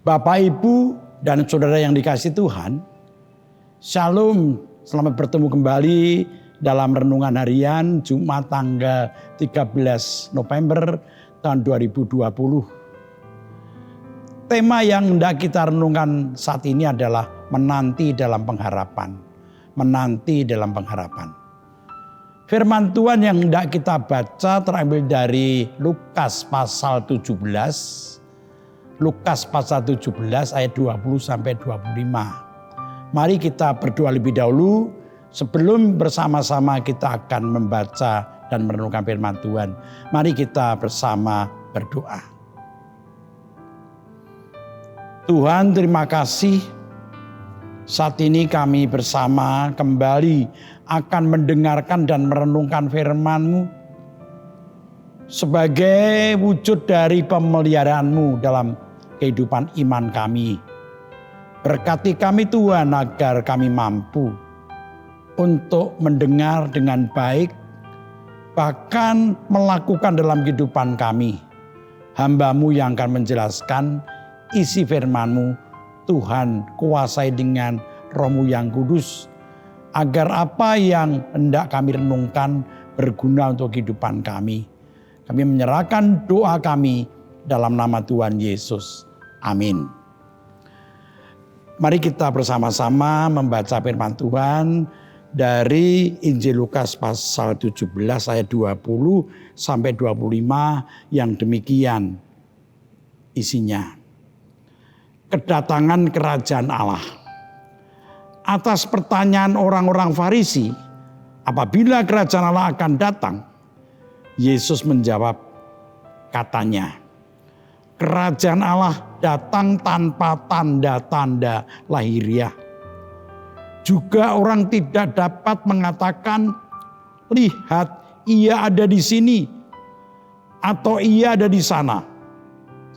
Bapak, Ibu, dan saudara yang dikasihi Tuhan, Shalom, selamat bertemu kembali dalam renungan harian Jumat tanggal 13 November tahun 2020. Tema yang hendak kita renungkan saat ini adalah menanti dalam pengharapan. Menanti dalam pengharapan. Firman Tuhan yang hendak kita baca terambil dari Lukas pasal 17. Lukas pasal 17 ayat 20 sampai 25. Mari kita berdoa lebih dahulu sebelum bersama-sama kita akan membaca dan merenungkan firman Tuhan. Mari kita bersama berdoa. Tuhan, terima kasih. Saat ini kami bersama kembali akan mendengarkan dan merenungkan firman-Mu sebagai wujud dari pemeliharaan-Mu dalam kehidupan iman kami. Berkati kami Tuhan agar kami mampu untuk mendengar dengan baik, bahkan melakukan dalam kehidupan kami. Hamba-Mu yang akan menjelaskan isi firman-Mu, Tuhan kuasai dengan Roh-Mu yang kudus, agar apa yang hendak kami renungkan berguna untuk kehidupan kami. Kami menyerahkan doa kami dalam nama Tuhan Yesus. Amin. Mari kita bersama-sama membaca firman Tuhan dari Injil Lukas pasal 17 ayat 20 sampai 25 yang demikian isinya. Kedatangan kerajaan Allah. Atas pertanyaan orang-orang Farisi, apabila kerajaan Allah akan datang, Yesus menjawab, katanya, kerajaan Allah datang tanpa tanda-tanda lahiriah. Juga orang tidak dapat mengatakan, lihat ia ada di sini atau ia ada di sana.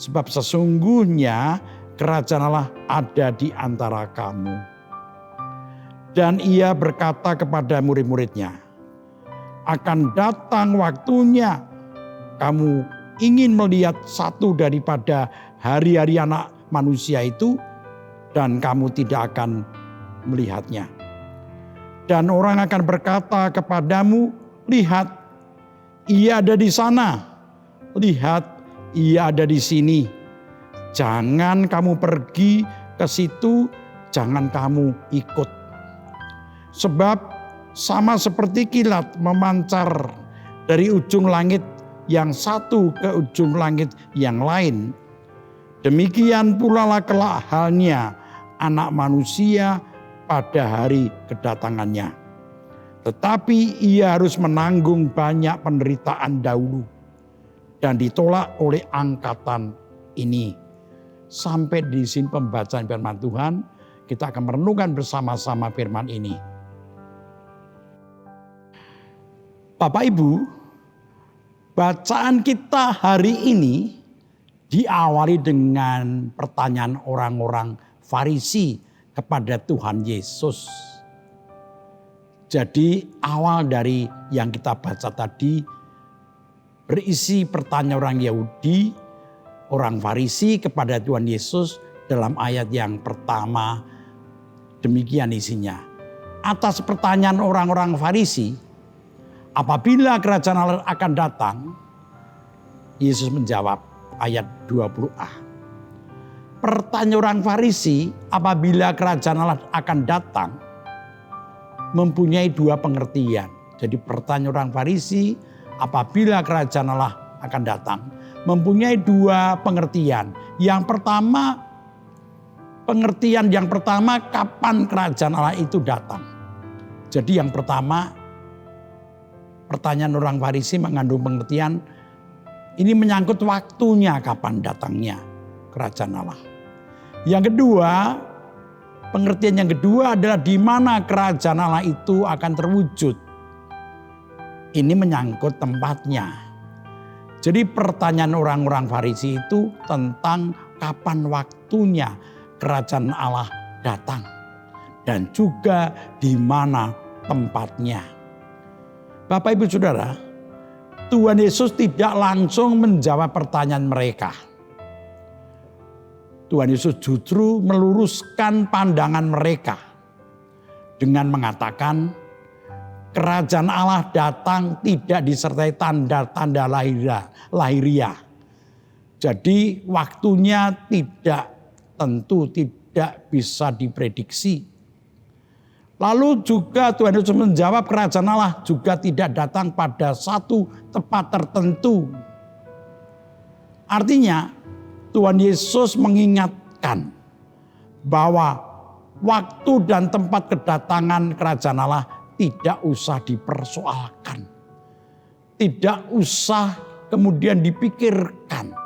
Sebab sesungguhnya kerajaan Allah ada di antara kamu. Dan ia berkata kepada murid-muridnya, akan datang waktunya kamu ingin melihat satu daripada hari-hari anak manusia itu dan kamu tidak akan melihatnya. Dan orang akan berkata kepadamu, lihat ia ada di sana, lihat ia ada di sini. Jangan kamu pergi ke situ, jangan kamu ikut. Sebab sama seperti kilat memancar dari ujung langit yang satu ke ujung langit yang lain. Demikian pula lah kelak halnya anak manusia pada hari kedatangannya. Tetapi ia harus menanggung banyak penderitaan dahulu dan ditolak oleh angkatan ini. Sampai di sini pembacaan firman Tuhan, kita akan merenungkan bersama-sama firman ini. Bapak Ibu, bacaan kita hari ini diawali dengan pertanyaan orang-orang Farisi kepada Tuhan Yesus. Jadi awal dari yang kita baca tadi berisi pertanyaan orang Yahudi, orang Farisi kepada Tuhan Yesus dalam ayat yang pertama. Demikian isinya. Atas pertanyaan orang-orang Farisi, apabila kerajaan Allah akan datang, Yesus menjawab ayat 20a. Pertanyaan orang Farisi, apabila kerajaan Allah akan datang, mempunyai dua pengertian. Jadi pertanyaan orang Farisi, apabila kerajaan Allah akan datang, mempunyai dua pengertian. Yang pertama, pengertian yang pertama, kapan kerajaan Allah itu datang. Jadi yang pertama, pertanyaan orang Farisi mengandung pengertian ini menyangkut waktunya kapan datangnya kerajaan Allah. Yang kedua, pengertian yang kedua adalah di mana kerajaan Allah itu akan terwujud. Ini menyangkut tempatnya. Jadi pertanyaan orang-orang Farisi itu tentang kapan waktunya kerajaan Allah datang dan juga di mana tempatnya. Bapak Ibu Saudara, Tuhan Yesus tidak langsung menjawab pertanyaan mereka. Tuhan Yesus justru meluruskan pandangan mereka dengan mengatakan, kerajaan Allah datang tidak disertai tanda-tanda lahiriah. Jadi waktunya tidak tentu, tidak bisa diprediksi. Lalu juga Tuhan Yesus menjawab, kerajaan Allah juga tidak datang pada satu tempat tertentu. Artinya Tuhan Yesus mengingatkan bahwa waktu dan tempat kedatangan kerajaan Allah tidak usah dipersoalkan. Tidak usah kemudian dipikirkan.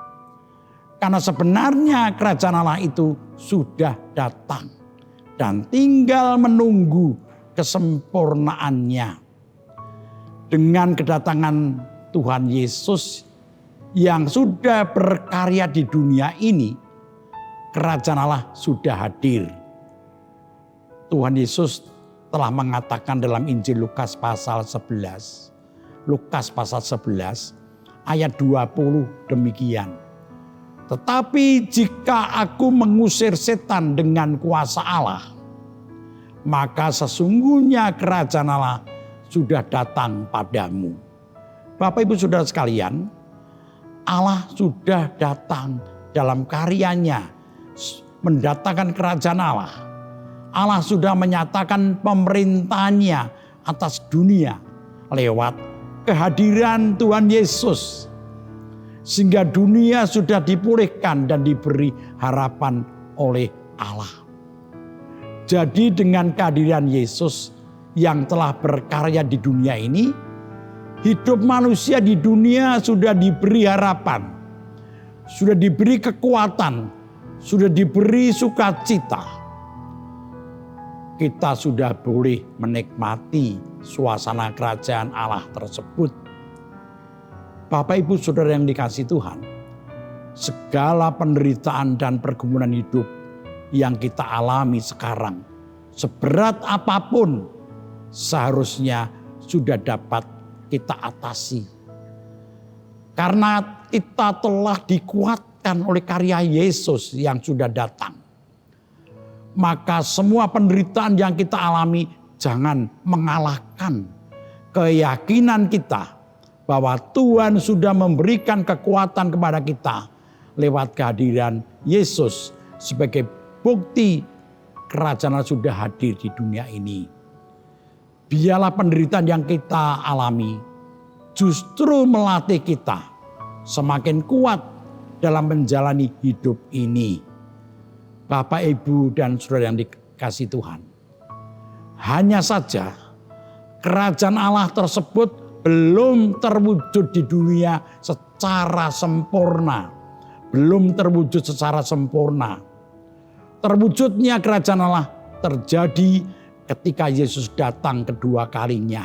Karena sebenarnya kerajaan Allah itu sudah datang dan tinggal menunggu kesempurnaannya. Dengan kedatangan Tuhan Yesus yang sudah berkarya di dunia ini, kerajaan Allah sudah hadir. Tuhan Yesus telah mengatakan dalam Injil Lukas pasal 11. Lukas pasal 11 ayat 20 demikian. Tetapi jika aku mengusir setan dengan kuasa Allah, maka sesungguhnya kerajaan Allah sudah datang padamu. Bapak Ibu Saudara sekalian, Allah sudah datang dalam karyanya mendatangkan kerajaan Allah. Allah sudah menyatakan pemerintahnya atas dunia lewat kehadiran Tuhan Yesus. Sehingga dunia sudah dipulihkan dan diberi harapan oleh Allah. Jadi dengan kehadiran Yesus yang telah berkarya di dunia ini, hidup manusia di dunia sudah diberi harapan, sudah diberi kekuatan, sudah diberi sukacita. Kita sudah boleh menikmati suasana kerajaan Allah tersebut. Bapak Ibu Saudara yang dikasihi Tuhan, segala penderitaan dan pergumulan hidup yang kita alami sekarang, seberat apapun, seharusnya sudah dapat kita atasi. Karena kita telah dikuatkan oleh karya Yesus yang sudah datang. Maka semua penderitaan yang kita alami jangan mengalahkan keyakinan kita bahwa Tuhan sudah memberikan kekuatan kepada kita lewat kehadiran Yesus sebagai bukti kerajaan Allah sudah hadir di dunia ini. Biarlah penderitaan yang kita alami justru melatih kita semakin kuat dalam menjalani hidup ini. Bapak, Ibu, dan Saudara yang dikasihi Tuhan, hanya saja kerajaan Allah tersebut belum terwujud di dunia secara sempurna. Belum terwujud secara sempurna. Terwujudnya kerajaan Allah terjadi ketika Yesus datang kedua kalinya,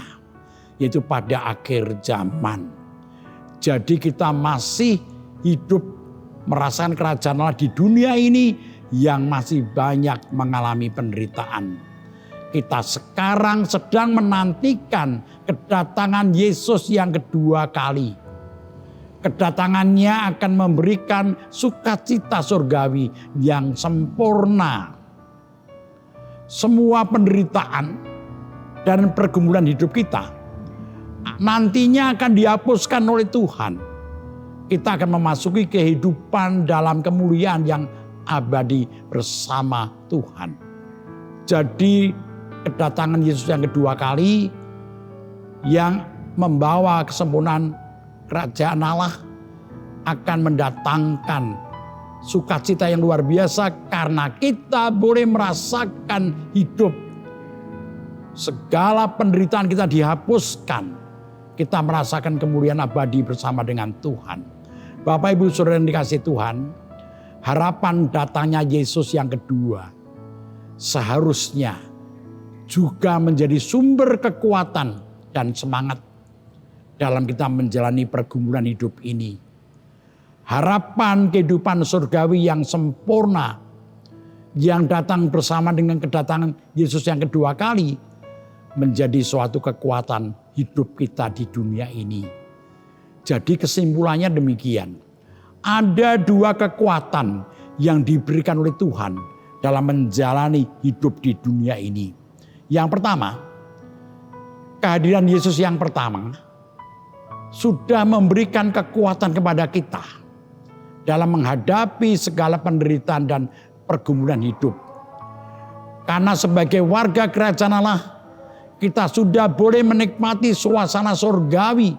yaitu pada akhir zaman. Jadi kita masih hidup merasakan kerajaan Allah di dunia ini yang masih banyak mengalami penderitaan. Kita sekarang sedang menantikan kedatangan Yesus yang kedua kali. Kedatangannya akan memberikan sukacita surgawi yang sempurna. Semua penderitaan dan pergumulan hidup kita nantinya akan dihapuskan oleh Tuhan. Kita akan memasuki kehidupan dalam kemuliaan yang abadi bersama Tuhan. Jadi kedatangan Yesus yang kedua kali yang membawa kesempurnaan kerajaan Allah akan mendatangkan sukacita yang luar biasa karena kita boleh merasakan hidup. Segala penderitaan kita dihapuskan. Kita merasakan kemuliaan abadi bersama dengan Tuhan. Bapak Ibu Saudara yang dikasihi Tuhan, harapan datangnya Yesus yang kedua seharusnya juga menjadi sumber kekuatan dan semangat dalam kita menjalani pergumulan hidup ini. Harapan kehidupan surgawi yang sempurna yang datang bersama dengan kedatangan Yesus yang kedua kali menjadi suatu kekuatan hidup kita di dunia ini. Jadi kesimpulannya demikian. Ada dua kekuatan yang diberikan oleh Tuhan dalam menjalani hidup di dunia ini. Yang pertama, kehadiran Yesus yang pertama sudah memberikan kekuatan kepada kita dalam menghadapi segala penderitaan dan pergumulan hidup. Karena sebagai warga kerajaan Allah, kita sudah boleh menikmati suasana surgawi.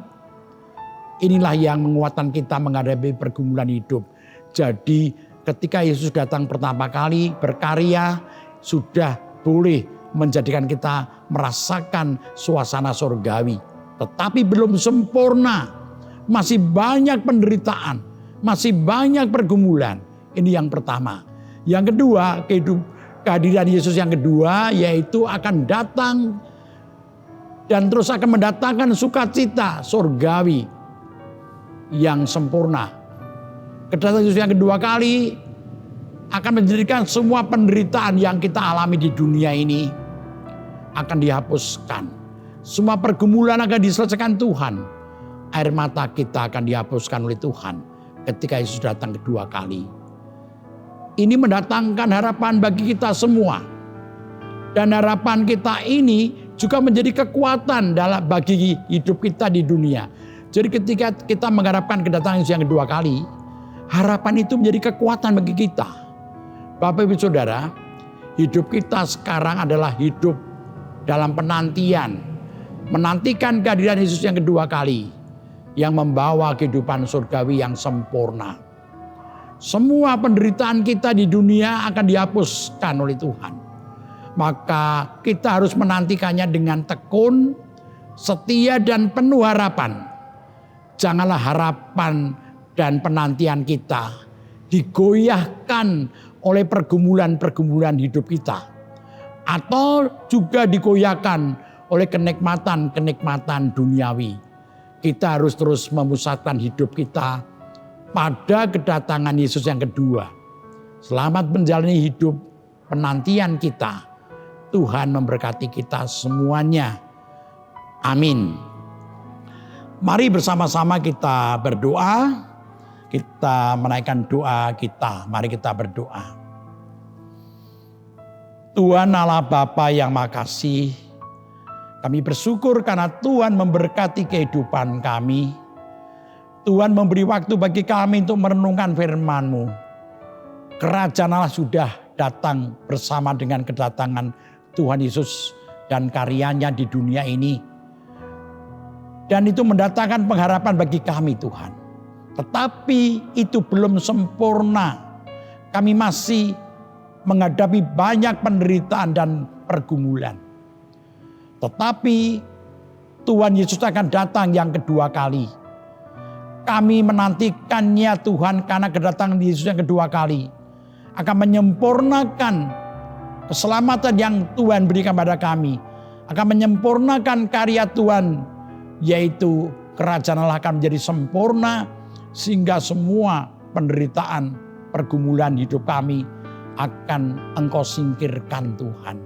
Inilah yang menguatkan kita menghadapi pergumulan hidup. Jadi ketika Yesus datang pertama kali berkarya, sudah boleh menjadikan kita merasakan suasana surgawi. Tetapi belum sempurna. Masih banyak penderitaan. Masih banyak pergumulan. Ini yang pertama. Yang kedua, kehadiran Yesus yang kedua yaitu akan datang dan terus akan mendatangkan sukacita surgawi yang sempurna. Kedatangan Yesus yang kedua kali akan menjadikan semua penderitaan yang kita alami di dunia ini akan dihapuskan. Semua pergumulan akan diselesaikan Tuhan. Air mata kita akan dihapuskan oleh Tuhan ketika Yesus datang kedua kali. Ini mendatangkan harapan bagi kita semua. Dan harapan kita ini juga menjadi kekuatan bagi hidup kita di dunia. Jadi ketika kita mengharapkan kedatangan Yesus yang kedua kali, harapan itu menjadi kekuatan bagi kita. Bapak Ibu Saudara, hidup kita sekarang adalah hidup dalam penantian. Menantikan kehadiran Yesus yang kedua kali yang membawa kehidupan surgawi yang sempurna. Semua penderitaan kita di dunia akan dihapuskan oleh Tuhan. Maka kita harus menantikannya dengan tekun, setia dan penuh harapan. Janganlah harapan dan penantian kita digoyahkan oleh pergumulan-pergumulan hidup kita. Atau juga digoyahkan oleh kenikmatan-kenikmatan duniawi. Kita harus terus memusatkan hidup kita pada kedatangan Yesus yang kedua. Selamat menjalani hidup penantian kita. Tuhan memberkati kita semuanya. Amin. Mari bersama-sama kita berdoa. Kita menaikkan doa kita. Mari kita berdoa. Tuhan Allah Bapa yang makasih, kami bersyukur karena Tuhan memberkati kehidupan kami. Tuhan memberi waktu bagi kami untuk merenungkan firman-Mu. Kerajaan Allah sudah datang bersama dengan kedatangan Tuhan Yesus dan karyanya di dunia ini. Dan itu mendatangkan pengharapan bagi kami Tuhan. Tetapi itu belum sempurna. Kami masih menghadapi banyak penderitaan dan pergumulan. Tetapi Tuhan Yesus akan datang yang kedua kali. Kami menantikannya Tuhan karena kedatangan Yesus yang kedua kali akan menyempurnakan keselamatan yang Tuhan berikan pada kami. Akan menyempurnakan karya Tuhan, yaitu kerajaan Allah akan menjadi sempurna sehingga semua penderitaan, pergumulan hidup kami akan Engkau singkirkan Tuhan.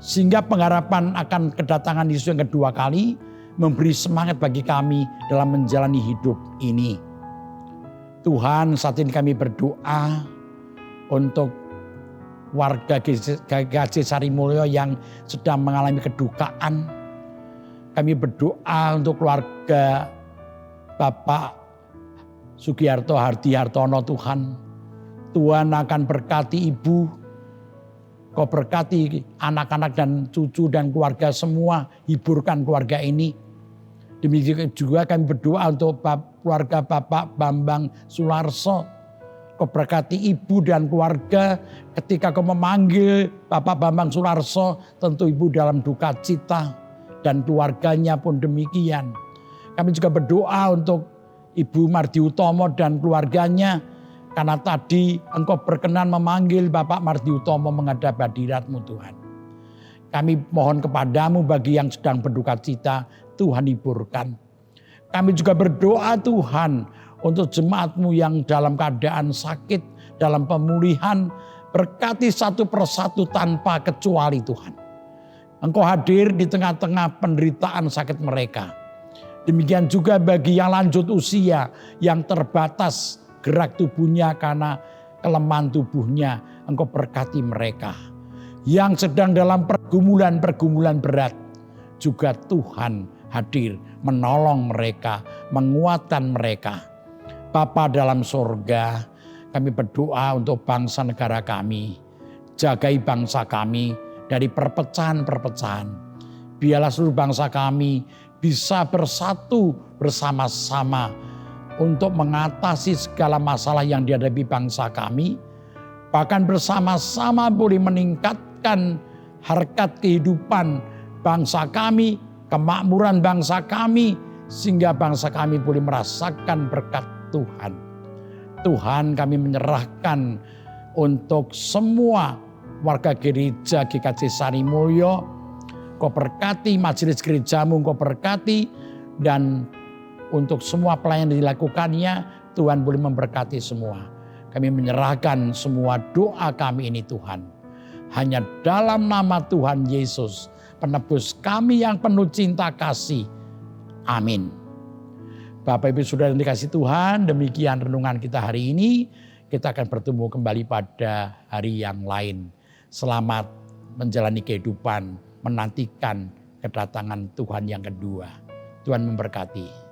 Sehingga pengharapan akan kedatangan Yesus yang kedua kali memberi semangat bagi kami dalam menjalani hidup ini. Tuhan, saat ini kami berdoa untuk warga GKJ Sarimulyo yang sedang mengalami kedukaan. Kami berdoa untuk keluarga Bapak Sugiharto Hardihartono Tuhan. Tuhan akan berkati ibu, Kau berkati anak-anak dan cucu dan keluarga semua, hiburkan keluarga ini. Demikian juga kami berdoa untuk keluarga Bapak Bambang Sularso. Kau berkati ibu dan keluarga ketika Kau memanggil Bapak Bambang Sularso, tentu ibu dalam duka cita dan keluarganya pun demikian. Kami juga berdoa untuk Ibu Mardi Utomo dan keluarganya, karena tadi Engkau berkenan memanggil Bapak Mardi Utomo menghadap hadirat-Mu Tuhan. Kami mohon kepadamu bagi yang sedang berduka cita, Tuhan hiburkan. Kami juga berdoa Tuhan untuk jemaat-Mu yang dalam keadaan sakit, dalam pemulihan, berkati satu persatu tanpa kecuali Tuhan. Engkau hadir di tengah-tengah penderitaan sakit mereka. Demikian juga bagi yang lanjut usia, yang terbatas gerak tubuhnya karena kelemahan tubuhnya, Engkau berkati mereka. Yang sedang dalam pergumulan-pergumulan berat, juga Tuhan hadir menolong mereka, menguatkan mereka. Bapa dalam sorga, kami berdoa untuk bangsa negara kami. Jagai bangsa kami dari perpecahan-perpecahan. Biarlah seluruh bangsa kami bisa bersatu bersama-sama untuk mengatasi segala masalah yang dihadapi bangsa kami. Bahkan bersama-sama boleh meningkatkan harkat kehidupan bangsa kami, kemakmuran bangsa kami, sehingga bangsa kami boleh merasakan berkat Tuhan. Tuhan, kami menyerahkan untuk semua warga gereja GKJ Sanimulyo. Kau berkati majelis gerejamu, Kau berkati, dan untuk semua pelayanan yang dilakukannya, Tuhan boleh memberkati semua. Kami menyerahkan semua doa kami ini Tuhan. Hanya dalam nama Tuhan Yesus, penebus kami yang penuh cinta kasih. Amin. Bapak Ibu Saudara yang dikasihi Tuhan, demikian renungan kita hari ini. Kita akan bertemu kembali pada hari yang lain. Selamat menjalani kehidupan, menantikan kedatangan Tuhan yang kedua. Tuhan memberkati.